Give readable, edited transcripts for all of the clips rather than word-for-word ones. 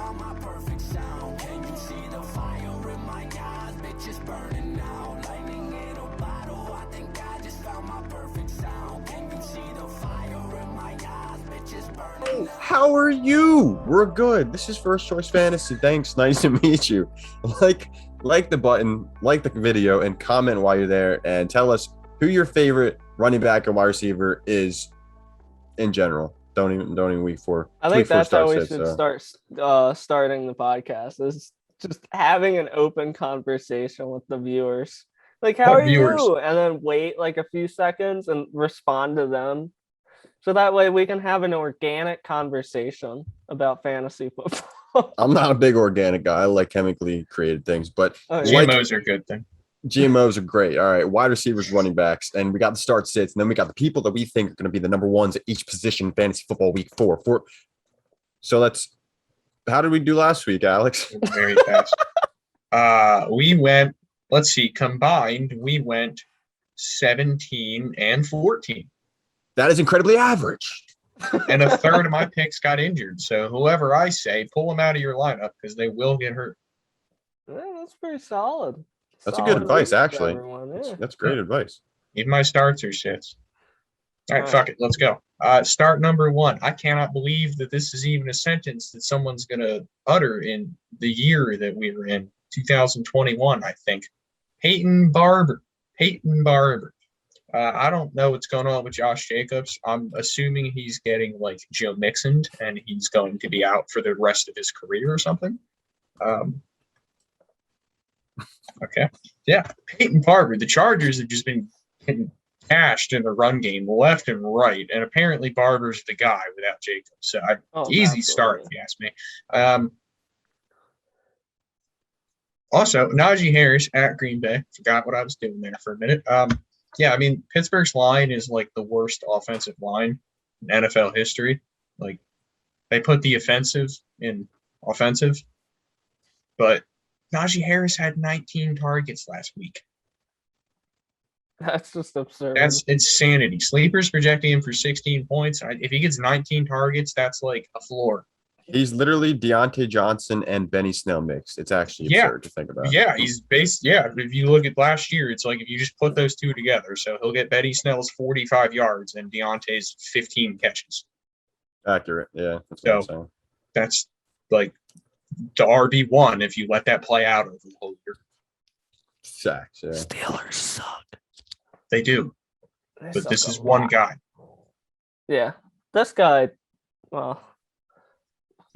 found my perfect sound. Can you see the fire in my eyes? Bitches burning out. Lightning in a bottle. I think I just found my perfect sound. Can you see the fire in my eyes? Bitches burning out. How are you? We're good. This is First Choice Fantasy. Thanks. Nice to meet you. Like the button, like the video, and comment while you're there, and tell us who your favorite running back or wide receiver is in general. Don't even week 4. I think that's how we starts should it, start starting the podcast, is just having an open conversation with the viewers. Like, how are you? And then wait like a few seconds and respond to them. So that way we can have an organic conversation about fantasy football. I'm not a big organic guy. I like chemically created things, but GMOs are a good thing. GMOs are great. All right, wide receivers, running backs, and we got the start sits, and then we got the people that we think are going to be the number ones at each position in fantasy football week 4. So how did we do last week, Alex? Very fast. We went, let's see, combined, we went 17 and 14. That is incredibly average. And a third of my picks got injured. So whoever I say, pull them out of your lineup because they will get hurt. Yeah, that's pretty solid. That's a good advice, actually. Yeah. That's great advice. Even my starts are shits. All right, fuck it. Let's go. Start number 1. I cannot believe that this is even a sentence that someone's going to utter in the year that we were in, 2021, I think. Peyton Barber. I don't know what's going on with Josh Jacobs. I'm assuming he's getting like Joe Mixoned and he's going to be out for the rest of his career or something. Okay. Yeah. Peyton Barber. The Chargers have just been getting cashed in the run game left and right. And apparently Barber's the guy without Jacobs. So easy start, if you ask me. Also, Najee Harris at Green Bay. Forgot what I was doing there for a minute. Yeah, I mean, Pittsburgh's line is like the worst offensive line in NFL history. Like, they put the offensive in offensive, but Najee Harris had 19 targets last week. That's just absurd. That's insanity. Sleepers projecting him for 16 points. If he gets 19 targets, that's like a floor. He's literally Deontay Johnson and Benny Snell mixed. It's actually absurd to think about. Yeah, he's based. Yeah, if you look at last year, it's like if you just put those two together. So he'll get Benny Snell's 45 yards and Deontay's 15 catches. Accurate. Yeah. That's what I'm saying. That's like the RB1 if you let that play out over the whole year. Sacks. Yeah. Steelers suck. They do. But this is one guy. Yeah. This guy, well,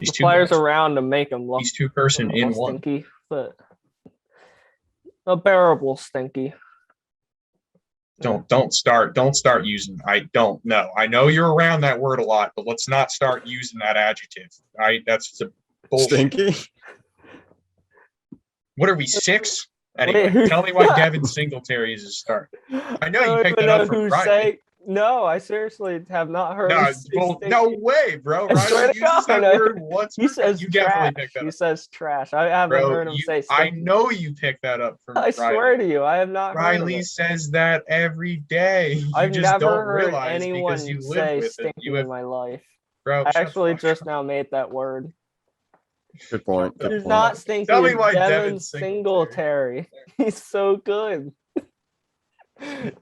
He's the players around to make him look. He's two-person in one. Stinky, but a bearable stinky. Don't start using. I don't know. I know you're around that word a lot, but let's not start using that adjective. That's a bullshit. Stinky. What are we, 6? Anyway, tell me why Devin Singletary is a start. I know you picked that up from Riley. No, I seriously have not heard. No way, bro. Riley uses that word once. He says you trash. Definitely picked that up. He says trash. I haven't heard him say stinky. I know you picked that up from I swear to you, I have not heard Riley says that every day. I've just never don't heard realize anyone because you say live with stinky it. in my life. Bro, I actually just now made that word. Good point. He's not stinky. Tell me why Devin Singletary. He's so good.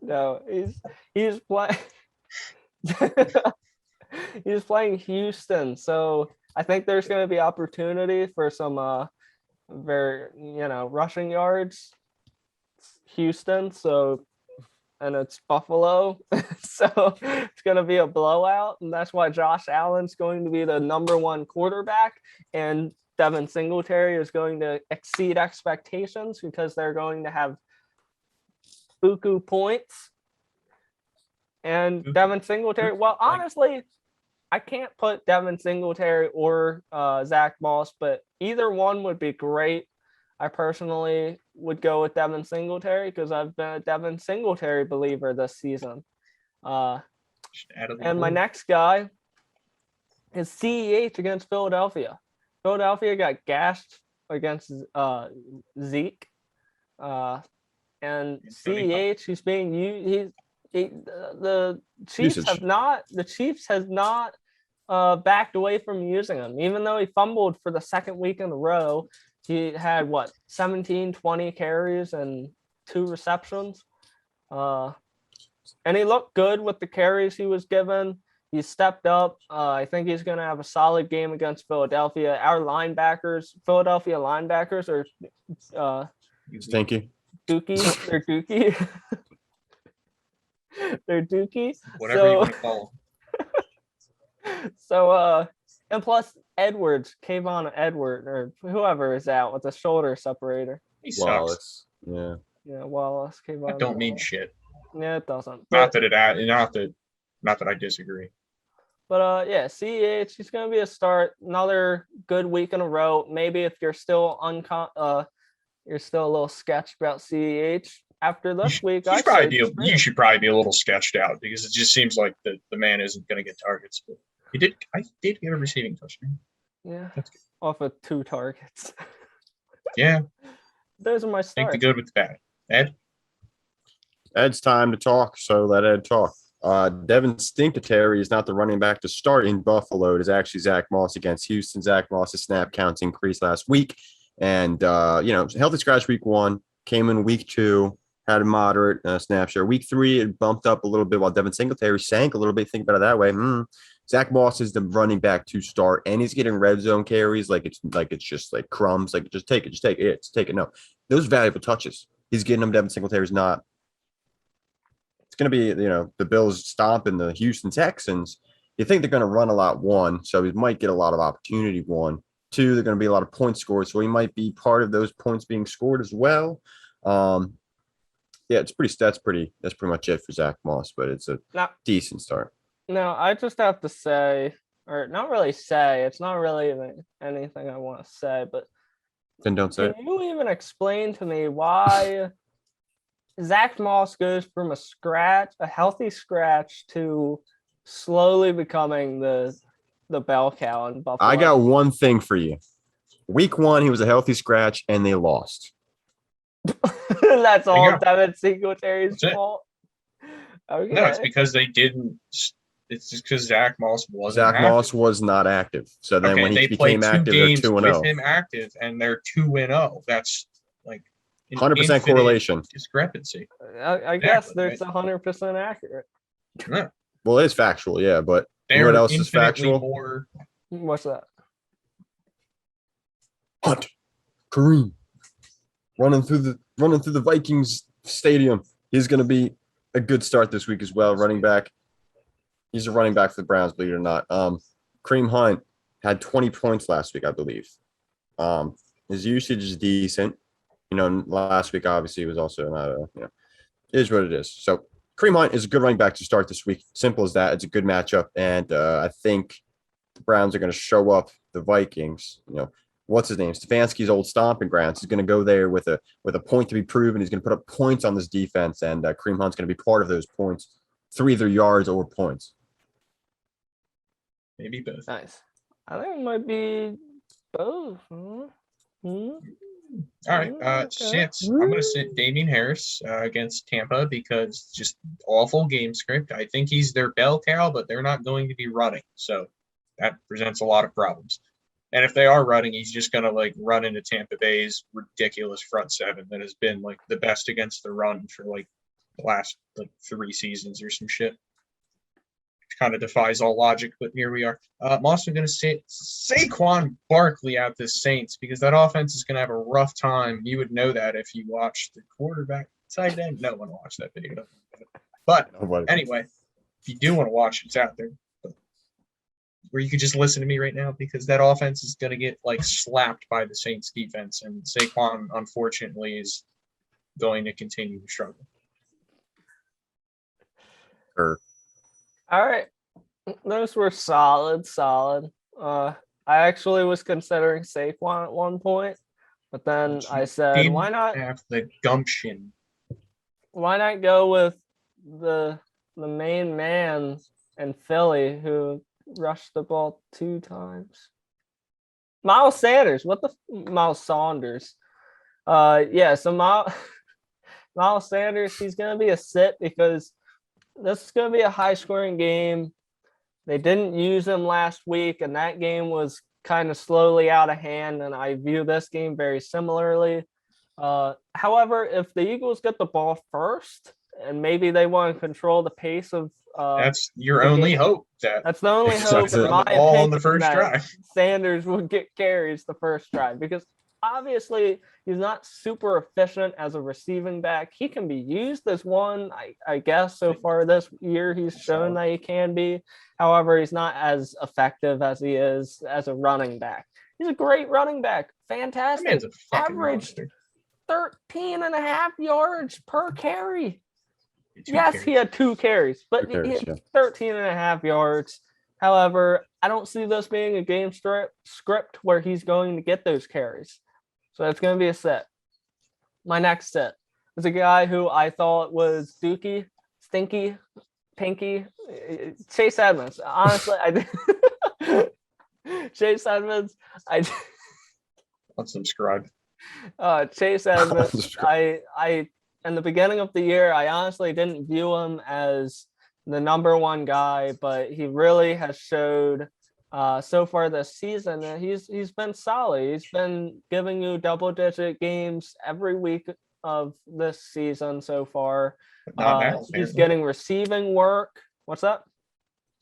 No, he's playing. He's playing Houston, so I think there's going to be opportunity for some rushing yards. Houston, and it's Buffalo, so it's going to be a blowout, and that's why Josh Allen's going to be the number 1 quarterback, and Devin Singletary is going to exceed expectations because they're going to have buku points. And Devin Singletary, well, honestly, I can't put Devin Singletary or Zach Moss, but either one would be great. I personally would go with Devin Singletary because I've been a Devin Singletary believer this season. And my next guy is CEH against Philadelphia. Philadelphia got gashed against Zeke. And CEH, who's being used, the Chiefs have not backed away from using him. Even though he fumbled for the second week in a row, he had 17, 20 carries and 2 receptions. And he looked good with the carries he was given. He stepped up. I think he's going to have a solid game against Philadelphia. Our Philadelphia linebackers are Stinky. Dookie. They're Dookie. They're Dookie. Whatever you want to call them. So, and plus Kayvon Edward, or whoever is out with the shoulder separator. He sucks. Wallace. Yeah. Yeah, Wallace, Kayvon. That don't mean Wallace. shit. Yeah, it doesn't. Not that I disagree. But yeah, CEH, he's gonna be a start. Another good week in a row. Maybe if you're still you're still a little sketched about CEH after this week. You should probably be a little sketched out because it just seems like the man isn't going to get targets. But I did get a receiving touchdown. Yeah, That's good. Off of 2 targets. Yeah, Those are my take starts. the good with the bad. Ed, Ed's time to talk, so let Ed talk. Devin Singletary is not the running back to start in Buffalo. It is actually Zach Moss against Houston. Zach Moss's snap counts increased last week. And, healthy scratch week 1, came in week 2, had a moderate snap share. Week 3, it bumped up a little bit while Devin Singletary sank a little bit. Think about it that way. Zach Moss is the running back to start, and he's getting red zone carries like it's just like crumbs. Like, just take it. No, those valuable touches. He's getting them. Devin Singletary's not. It's going to be, the Bills stomping the Houston Texans. You think they're going to run a lot, 1, so he might get a lot of opportunity, 1. 2, they're going to be a lot of points scored, so he might be part of those points being scored as well. That's pretty much it for Zach Moss, but it's a decent start. No, I just have to say, or not really say, it's not really even anything I want to say, but Then don't say it. can you even explain to me why Zach Moss goes from a healthy scratch, to slowly becoming the bell cow in Buffalo? I got one thing for you. Week 1, he was a healthy scratch, and they lost. That's all Devin Singletary's fault. Okay. No, it's because they didn't. It's just because Zach Moss wasn't. Zach Moss was not active. So then when he became active, they're 2-0. With him active, and they're 2-0. That's like 100% correlation. Discrepancy. I guess there's 100% accurate. Yeah. Well, it's factual, yeah, but you know what else is factual? What's that? Hunt, Kareem, running through the Vikings stadium. He's going to be a good start this week as well. Running back. He's a running back for the Browns, believe it or not. Kareem Hunt had 20 points last week, I believe. His usage is decent. Last week obviously was also not it is what it is. So Kareem Hunt is a good running back to start this week. Simple as that. It's a good matchup, and I think the Browns are going to show up the Vikings. What's his name? Stefanski's old stomping grounds. He's going to go there with a point to be proven. He's going to put up points on this defense, and Kareem Hunt's going to be part of those points, through either yards or points. Maybe both. Nice. I think it might be both. All right. I'm going to sit Damien Harris against Tampa because just awful game script. I think he's their bell cow, but they're not going to be running. So that presents a lot of problems. And if they are running, he's just going to run into Tampa Bay's ridiculous front 7 that has been the best against the run for the last 3 seasons or some shit. Kind of defies all logic, but here we are. I'm also going to say Saquon Barkley out the Saints because that offense is going to have a rough time. You would know that if you watched the quarterback tight end. No one watched that video. But anyway, if you do want to watch it, it's out there. Where you could just listen to me right now because that offense is going to get slapped by the Saints defense, and Saquon, unfortunately, is going to continue to struggle. All right. Those were solid. I actually was considering Saquon at one point, but then I said, why not have the gumption? Why not go with the main man in Philly who rushed the ball 2 times? Miles Sanders. Miles Saunders. So Miles Sanders, he's going to be a sit because this is going to be a high-scoring game. They didn't use him last week, and that game was kind of slowly out of hand. And I view this game very similarly. However, if the Eagles get the ball first, and maybe they want to control the pace of That's your the only game, hope. That that's the only hope, Exactly. in run my the ball on opinion, the first that drive. Sanders will get carries the first drive, because obviously he's not super efficient as a receiving back. He can be used as one, I guess. So far this year, he's shown that he can be. However, he's not as effective as he is as a running back. He's a great running back. That Fantastic. man's a fucking Averaged monster. 13 and a half yards per carry. Two Yes, carries. he had 2 carries, but Who cares, he had yeah. 13 and a half yards. However, I don't see this being a game script where he's going to get those carries. So it's going to be a set. My next set is a guy who I thought was Dookie, Stinky, Pinky, Chase Edmonds. Honestly, Chase Edmonds. Unsubscribe. Chase Edmonds. I in the beginning of the year, I honestly didn't view him as the number one guy, but he really has showed so far this season that he's been solid. He's been giving you double-digit games every week of this season so far. But not now, He's apparently. getting receiving work. What's that?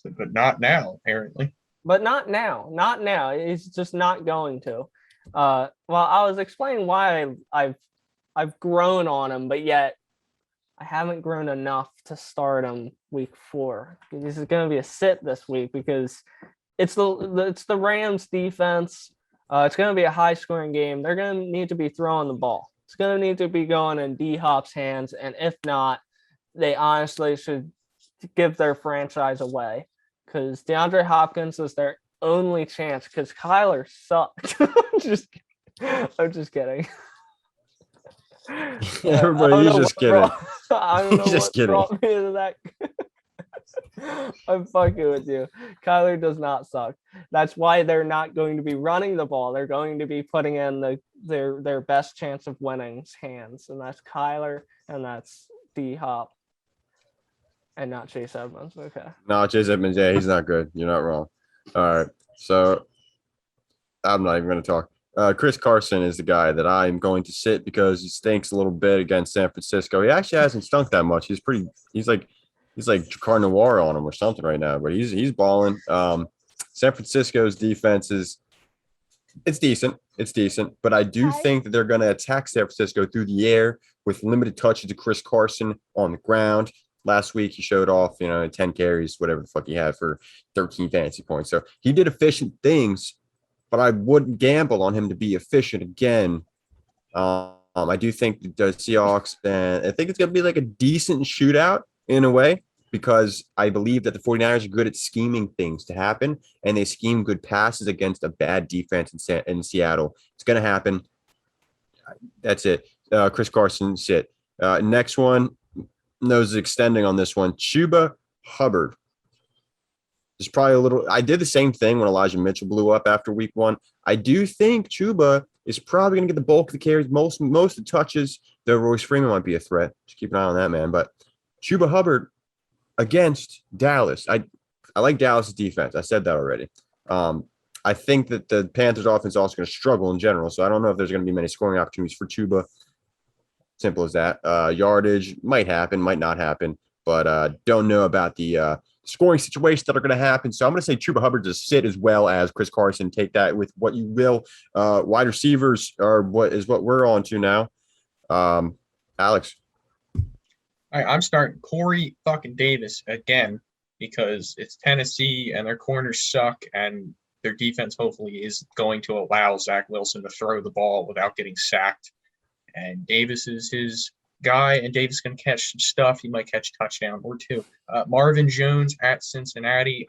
But not now, apparently. But not now. Not now. He's just not going to. Well, I was explaining why I've grown on him, but yet I haven't grown enough to start him week 4. This is going to be a sit this week because it's the Rams defense. It's going to be a high scoring game. They're going to need to be throwing the ball. It's going to need to be going in D-Hop's hands, and if not, they honestly should give their franchise away, because DeAndre Hopkins is their only chance, because Kyler sucked. I'm just kidding. Everybody, he's just kidding. I don't know He's just what kidding. brought me to that. I'm fucking with you. Kyler does not suck. That's why they're not going to be running the ball. They're going to be putting in their best chance of winning's hands, and that's Kyler, and that's D-Hop, and not Chase Edmonds. Okay. No, Chase Edmonds, yeah, he's not good. You're not wrong. All right. So I'm not even going to talk. Chris Carson is the guy that I'm going to sit because he stinks a little bit against San Francisco. He actually hasn't stunk that much. He's like Jacquard Noir on him or something right now, but he's balling. San Francisco's defense it's decent. It's decent, but I do think that they're going to attack San Francisco through the air with limited touches to Chris Carson on the ground. Last week, he showed off, 10 carries, whatever the fuck he had for 13 fantasy points. So he did efficient things, but I wouldn't gamble on him to be efficient again. I do think the Seahawks, and I think it's going to be like a decent shootout in a way, because I believe that the 49ers are good at scheming things to happen, and they scheme good passes against a bad defense in Seattle. It's going to happen. That's it. Chris Carson, sit. Next one, nose extending on this one. Chuba Hubbard. There's probably a little. I did the same thing when Elijah Mitchell blew up after week 1. I do think Chuba is probably going to get the bulk of the carries, most of the touches. Though Royce Freeman might be a threat. Just keep an eye on that, man. But Chuba Hubbard against Dallas. I like Dallas' defense. I said that already. I think that the Panthers' offense is also going to struggle in general. So I don't know if there's going to be many scoring opportunities for Chuba. Simple as that. Yardage might happen, might not happen, but don't know about the scoring situations that are going to happen. So I'm going to say Chuba Hubbard to sit as well as Chris Carson. Take that with what you will. Wide receivers are what we're on to now. Alex. All right, I'm starting Corey fucking Davis again because it's Tennessee and their corners suck, and their defense hopefully is going to allow Zach Wilson to throw the ball without getting sacked. And Davis is his guy, and Davis can catch some stuff. He might catch a touchdown or 2. Marvin Jones at Cincinnati.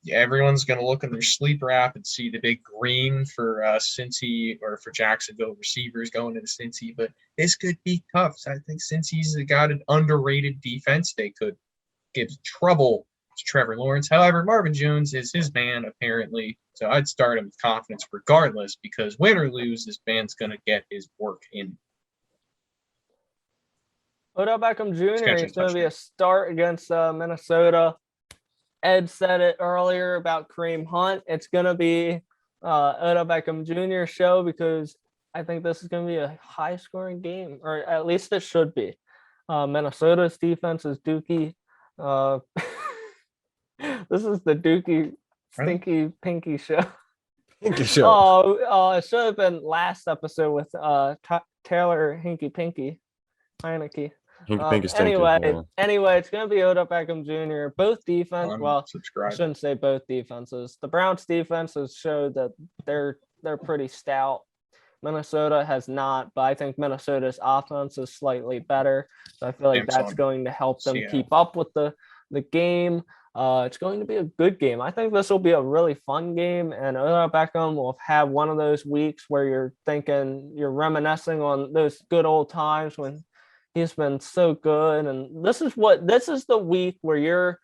Everyone's going to look in their sleeper app and see the big green for Cincy or for Jacksonville receivers going into Cincy, but this could be tough. So I think Cincy's got an underrated defense. They could give trouble to Trevor Lawrence. However, Marvin Jones is his man, apparently, so I'd start him with confidence regardless, because win or lose, this man's going to get his work in. Odell Beckham Jr. catching is going to be touchdown. a start against Minnesota. Ed said it earlier about Kareem Hunt. It's gonna be Odell Beckham Jr. show because I think this is gonna be a high-scoring game, or at least it should be. Minnesota's defense is dookie. Uh, this is the dookie stinky pinky show. Pinky show. Oh, it should have been last episode with Taylor Hinky Pinky Heineke. Pinky stinky. Anyway, it's gonna be Odell Beckham Jr. Both defense. Well, I Subscribe. shouldn't say both defenses. The Browns defense has showed that they're pretty stout. Minnesota has not, but I think Minnesota's offense is slightly better. So I feel like that's going to help them keep up with the game. It's going to be a good game. I think this will be a really fun game, and Odell Beckham will have one of those weeks where you're reminiscing on those good old times when he's been so good. And this is the week where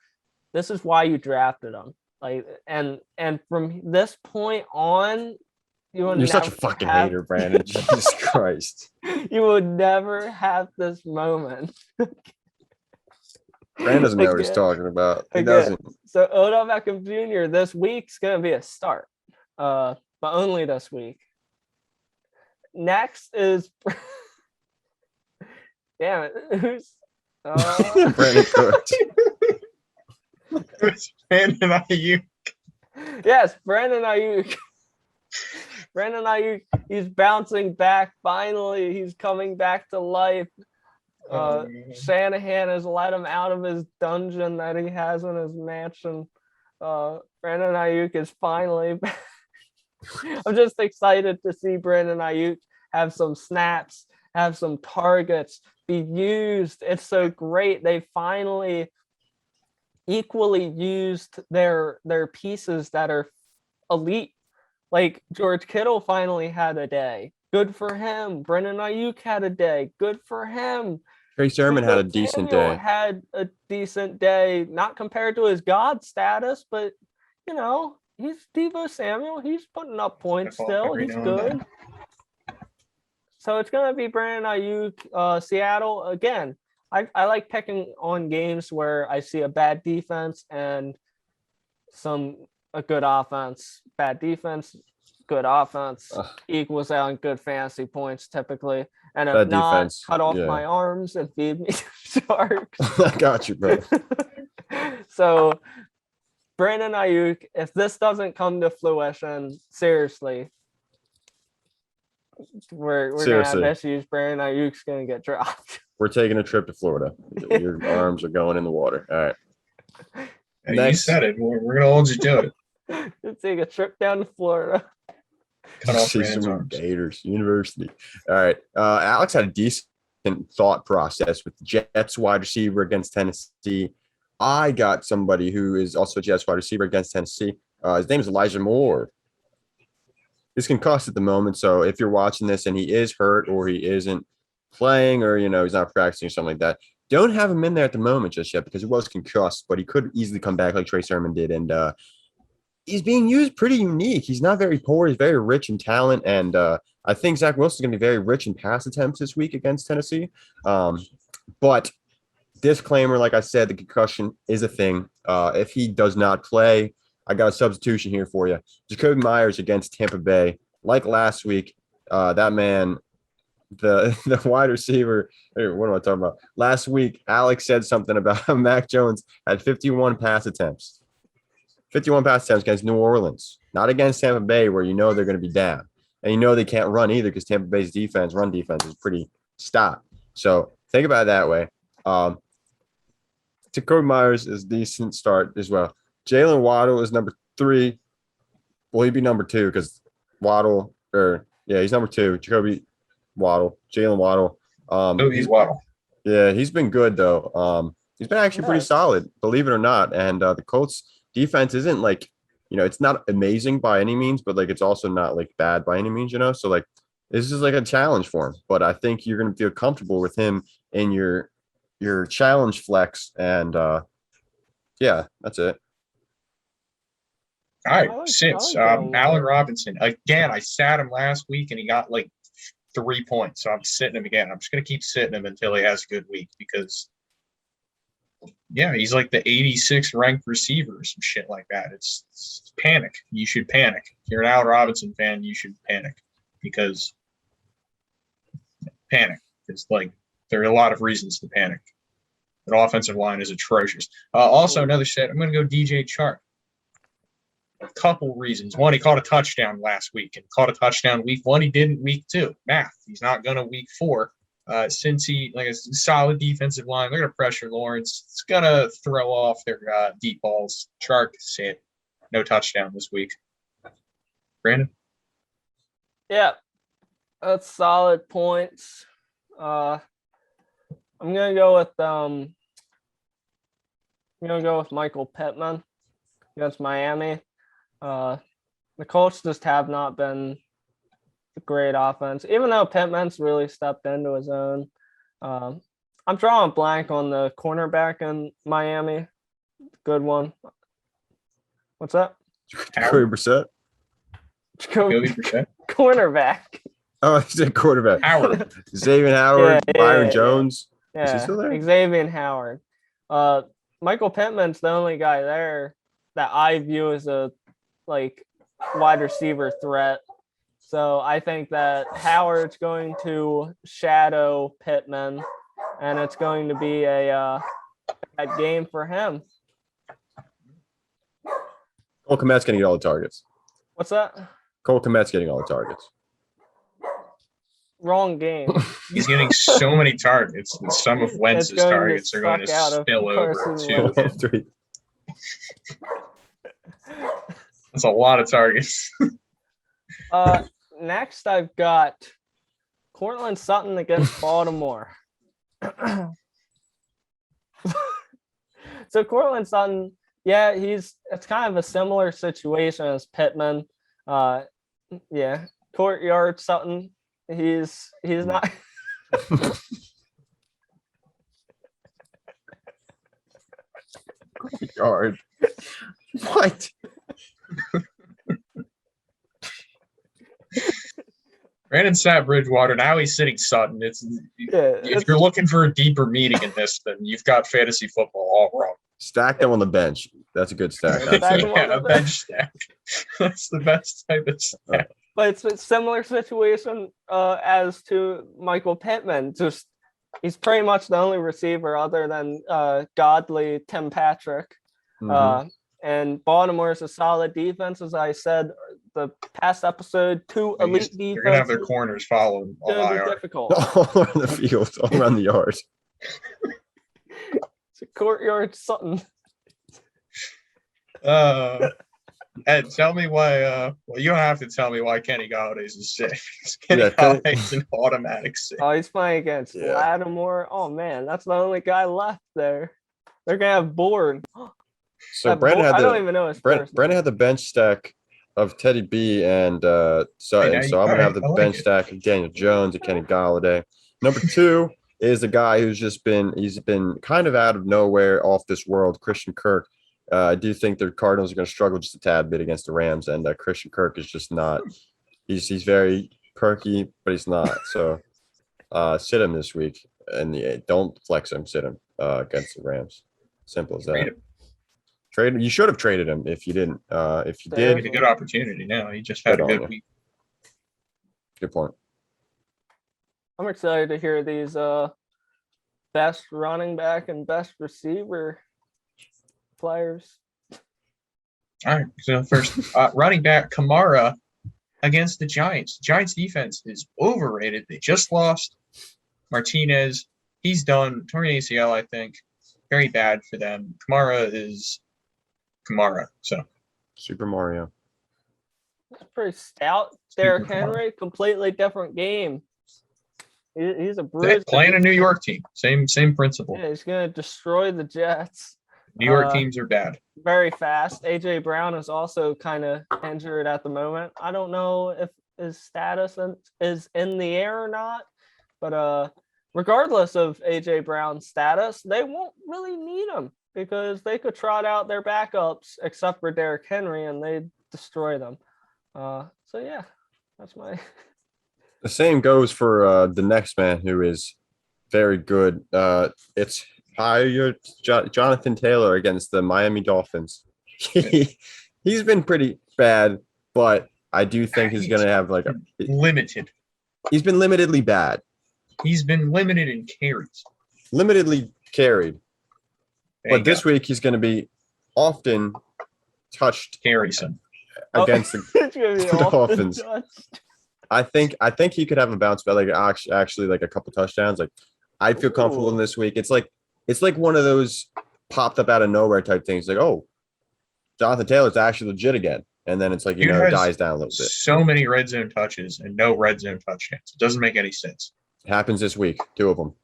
this is why you drafted him. Like, and from this point on, you're such a fucking hater, Brandon. Jesus Christ. You would never have this moment. Brandon doesn't know what he's talking about. He doesn't. So Odell Beckham Jr. this week's gonna be a start, but only this week. Next is, damn it, who's Brandon Cook. Brandon Ayuk. Yes, Brandon Ayuk. Brandon Ayuk, he's bouncing back. Finally, he's coming back to life. Shanahan has let him out of his dungeon that he has in his mansion. Brandon Ayuk is finally back. I'm just excited to see Brandon Ayuk have some snaps, have some targets, be used. It's so great. They finally equally used their pieces that are elite. Like George Kittle finally had a day. Good for him. Brandon Ayuk had a day. Good for him. Trey Sermon had a decent day. Had a decent day, not compared to his God status, but he's Deebo Samuel. He's putting up points still. He's good. So it's gonna be Brandon Ayuk, Seattle again. I like picking on games where I see a bad defense and a good offense. Bad defense, good offense equals out in good fantasy points typically. And if not, cut off my arms and feed me sharks. I got you, bro. So Brandon Ayuk, if this doesn't come to fruition, seriously, we're gonna have issues. Brandon Ayuk's gonna get dropped. We're taking a trip to Florida. Your arms are going in the water. All right. You said it. We're gonna hold you to it. Let's take a trip down to Florida. Cut off some arms. Gators University. All right. Alex had a decent thought process with the Jets wide receiver against Tennessee. I got somebody who is also a Jets wide receiver against Tennessee. His name is Elijah Moore. He's concussed at the moment, so if you're watching this and he is hurt or he isn't playing or he's not practicing or something like that, don't have him in there at the moment just yet because he was concussed, but he could easily come back like Trey Sermon did, and he's being used pretty unique. He's not very poor. He's very rich in talent, and I think Zach Wilson's going to be very rich in pass attempts this week against Tennessee. But disclaimer, like I said, the concussion is a thing. If he does not play, I got a substitution here for you. Jacoby Myers against Tampa Bay. Like last week, that man, the wide receiver, what am I talking about? Last week, Alex said something about how Mac Jones had 51 pass attempts. 51 pass attempts against New Orleans, not against Tampa Bay, where they're going to be down. And they can't run either because Tampa Bay's run defense is pretty stout. So think about it that way. Jacoby Myers is a decent start as well. Jalen Waddle is number 3. Well, he'd be number 2 because he's number 2. Jacoby Waddle, Jalen Waddle. He's Waddle. Yeah, he's been good though. He's been actually pretty solid, believe it or not. And the Colts defense isn't it's not amazing by any means, but it's also not bad by any means, So this is a challenge for him. But I think you're going to feel comfortable with him in your challenge flex, and that's it. All right, Allen Robinson. Again, I sat him last week, and he got 3 points. So I'm sitting him again. I'm just going to keep sitting him until he has a good week because Yeah, he's like the 86th ranked receiver or some shit like that. It's panic. You should panic. If you're an Al Robinson fan, you should panic because panic. It's like there are a lot of reasons to panic. The offensive line is atrocious. Also, another set. I'm going to go DJ Chark. A couple reasons. One, he caught a touchdown last week and caught a touchdown week one. He didn't week two. Math. He's not going to week four. Since he like a solid defensive line, they're going to pressure Lawrence. It's going to throw off their deep balls. Chark said no touchdown this week. Brandon? Yeah, that's solid points. I'm gonna go with Michael Pittman against Miami. The Colts just have not been a great offense, even though Pittman's really stepped into his own. I'm drawing blank on the cornerback in Miami. Good one. What's that? Jacoby Brissett. Jacoby Brissett. Cornerback. Oh, I said quarterback. Howard. Xavier Howard, Yeah, Byron yeah. Jones. Is he Yeah, still there? Xavier Howard. Michael Pittman's the only guy there that I view as a wide receiver threat. So I think that Howard's going to shadow Pittman, and it's going to be a bad game for him. Cole Kmet's getting all the targets. What's that? Cole Kmet's getting all the targets. Wrong game. He's getting so many targets, and some of Wentz's It's going to targets are going to suck out of spill over Carson to Wentz. him. Three. That's a lot of targets. Next, I've got Cortland Sutton against Baltimore. So Cortland Sutton, yeah, it's kind of a similar situation as Pittman. Courtyard Sutton, he's not. Yard. What? Brandon sat Bridgewater. Now he's sitting Sutton. If you're looking for a deeper meaning in this, then you've got fantasy football all wrong. Stack them on the bench. That's a good stack. Stack them on Yeah, the a bench stack. That's the best type of stack. But it's a similar situation as to Michael Pittman. Just he's pretty much the only receiver other than godly Tim Patrick. Mhm. And Baltimore is a solid defense, as I said the past episode. Two elite They're going to have their defenses. corners followed on Gonna be IR. difficult. All around the field, all around the yard. It's a Courtyard Sutton. Ed, tell me why. Well, you don't have to tell me why Kenny Galladay's is sick. Kenny Yeah, Galladay's an automatic sick. Oh, he's playing against Yeah. Lattimore. Oh man, that's the only guy left there. They're gonna have Bourne. So Brandon had I don't the even know his first name. Brandon had the bench stack of Teddy B and Sutton. Hey, now So I'm gonna have the I like bench it. stack of Daniel Jones and Kenny Galladay. Number 2 is a guy who's he's been kind of out of nowhere, off this world, Christian Kirk. I do think the Cardinals are going to struggle just a tad bit against the Rams, and Christian Kirk is just not. He's very perky, but he's not. So sit him this week, and don't flex him. Sit him against the Rams. Simple as that. Trade him. Trade him. You should have traded him if you didn't. If you Yeah. did, He had a good opportunity now. He just had a Good on good you. week. good point. I'm excited to hear these best running back and best receiver players. All right. So first, running back Kamara against the Giants. Giants defense is overrated. They just lost Martinez. He's done. Torn ACL, I think. Very bad for them. Kamara is Kamara. So Super Mario. It's pretty stout. Derrick Henry, completely different game. He's a bruiser. playing a New York team. Same principle. Yeah, he's gonna destroy the Jets. New York teams are bad. Very fast. AJ Brown is also kind of injured at the moment. I don't know if his status is in the air or not, but regardless of AJ Brown's status, they won't really need him because they could trot out their backups except for Derrick Henry and they'd destroy them. So yeah, that's my. The same goes for the next man who is very good. It's Hire Jonathan Taylor against the Miami Dolphins. He's been pretty bad, but I do think he's going to have like limited. He's been limitedly bad. He's been limited in carries. Limitedly carried. There But this week he's going to be often touched carries him against the Dolphins. Touched. I think he could have a bounce back, like actually like a couple touchdowns. Like I feel comfortable in this week. It's like one of those popped up out of nowhere type things. Like, oh, Jonathan Taylor's actually legit again. And then it's like, it dies down a little bit. So many red zone touches and no red zone touchdowns. It doesn't make any sense. It happens this week, 2 of them.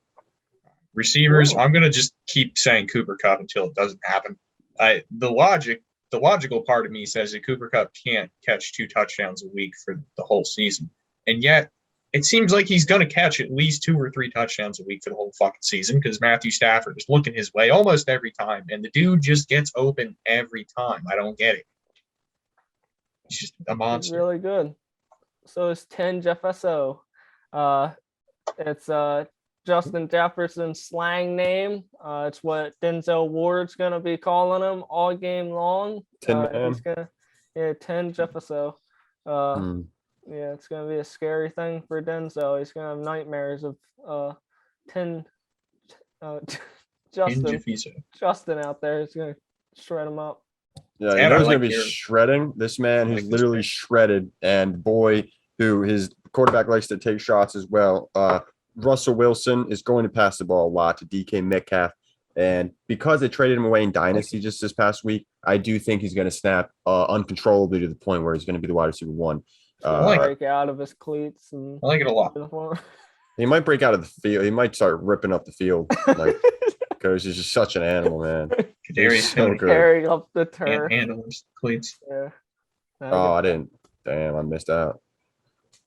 Receivers, I'm going to just keep saying Cooper Kupp until it doesn't happen. The logical part of me says that Cooper Kupp can't catch 2 touchdowns a week for the whole season. And yet, it seems like he's going to catch at least 2 or 3 touchdowns a week for the whole fucking season because Matthew Stafford is looking his way almost every time. And the dude just gets open every time. I don't get it. He's just a monster. He's really good. So it's 10 Jefferso. It's Justin Jefferson's slang name. It's what Denzel Ward's gonna be calling him all game long. 10 10 Jefferso. Yeah, it's gonna be a scary thing for Denzel. He's gonna have nightmares of 10 Justin out there. He's gonna shred him up. Yeah, you know who's going to be shredding? This man who's literally shredded, and boy, who his quarterback likes to take shots as well. Russell Wilson is going to pass the ball a lot to DK Metcalf, and because they traded him away in Dynasty just this past week, I do think he's going to snap uncontrollably to the point where he's going to be the wide receiver 1. Break out of his cleats. And I like it a lot. He might break out of the field. He might start ripping up the field, like because he's just such an animal, man. Kadarius so good. Carrying up the turf. Can't handle his cleats. Yeah. Oh, I didn't. Damn, I missed out.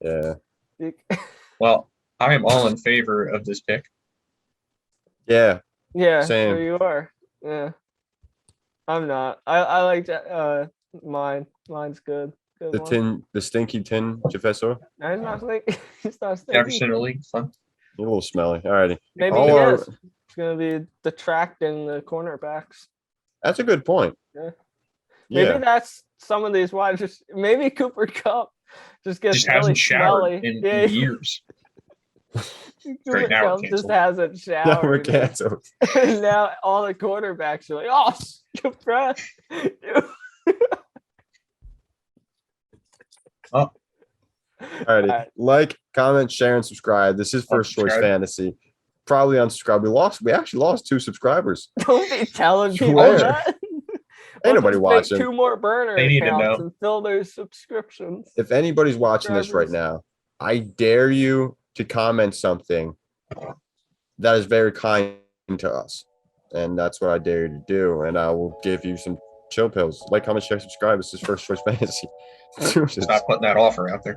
Yeah. Well, I am all in favor of this pick. Yeah. Yeah. Same. There you are. Yeah. I'm not. I like mine. Mine's good. The stinky tin Jefferson. No, he's not stinky. He's not stinky. Jefferson Elite, fun. You're a little smelly. Alrighty. Maybe he is. It's gonna be detracting the cornerbacks. That's a good point. Yeah. Maybe that's some of these wide. Maybe Cooper Kupp just gets really smelly in years. Cooper Kupp just hasn't showered. Now all the quarterbacks are like, "Oh, depressed." Oh. Alrighty. Like, comment, share, and subscribe. This is First Choice Fantasy. Probably unsubscribe. We actually lost 2 subscribers. Don't be telling people that. Ain't nobody watching. 2 more burner accounts and fill their subscriptions. If anybody's watching this right now, I dare you to comment something that is very kind to us. And that's what I dare you to do. And I will give you some chill pills. Like, comment, share, subscribe. This is First Choice Fantasy. Stop putting that offer out there.